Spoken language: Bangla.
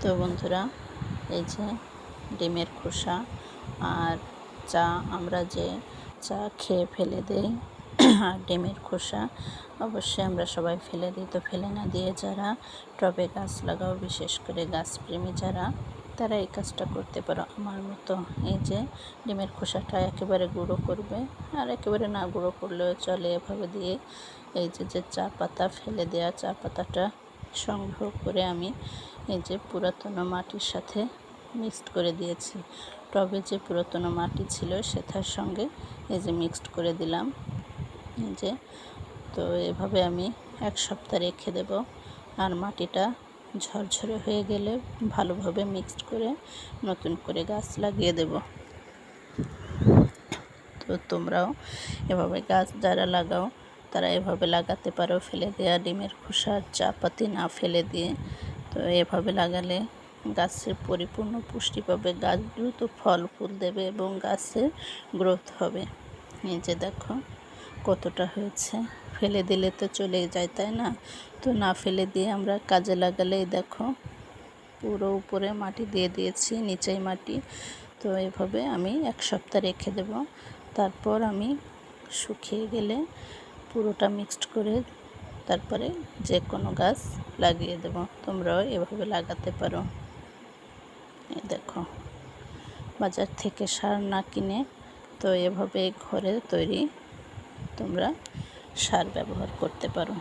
তো বন্ধুরা, এই যে ডিমের খোসা আর চা, আমরা যে চা খেয়ে ফেলে দেই আর ডিমের খোসা অবশ্যই আমরা সবাই ফেলে দিই। তো ফেলে না দিয়ে যারা টবে গাছ লাগাও, বিশেষ করে গাছপ্রেমী যারা, তারা এই কাজটা করতে পারো আমার মতো। এই যে ডিমের খোসাটা একেবারে গুঁড়ো করবে, আর একেবারে না গুঁড়ো করলেও চলে। এভাবে দিয়ে এই যে চা পাতা ফেলে দেওয়া চা পাতাটা সংগ্রহ করে আমি এই যে পুরাতন মাটির সাথে মিক্সড করে দিয়েছি। টবে যে পুরাতন মাটি ছিল সেটার সঙ্গে এই যে মিক্সড করে দিলাম। এই যে তো এভাবে আমি 1 সপ্তাহ রেখে দেব, আর মাটিটা ঝরঝরে হয়ে গেলে ভালোভাবে মিক্সড করে নতুন করে গাছ লাগিয়ে দেব। তো তোমরাও এভাবে গাছ যারা লাগাও তারা এভাবে লাগাতে পারো, ফেলে দেওয়া ডিমের খোসা চা পাতি না ফেলে দিয়ে। তো এভাবে লাগালে গাছের পরিপূর্ণ পুষ্টি পাবে, গাছ দ্রুত ফল ফুল দেবে এবং গাছের গ্রোথ হবে। এই যে দেখো কতটা হয়েছে, ফেলে দিলে তো চলেই যায়, তাই না? তো না ফেলে দিয়ে আমরা কাজে লাগালেই দেখো পুরো উপরে মাটি দিয়ে দিয়েছি, নিচেই মাটি। তো এভাবে আমি 1 সপ্তাহ রেখে দেব, তারপর আমি শুকিয়ে গেলে পুরোটা মিক্সড করে তারপরে যে কোনো গাছ লাগিয়ে দেব। তোমরাও এভাবে লাগাতে পারো। এই দেখো, বাজার থেকে সার না কিনে তো এভাবে ঘরে তৈরি তোমরা সার ব্যবহার করতে পারো।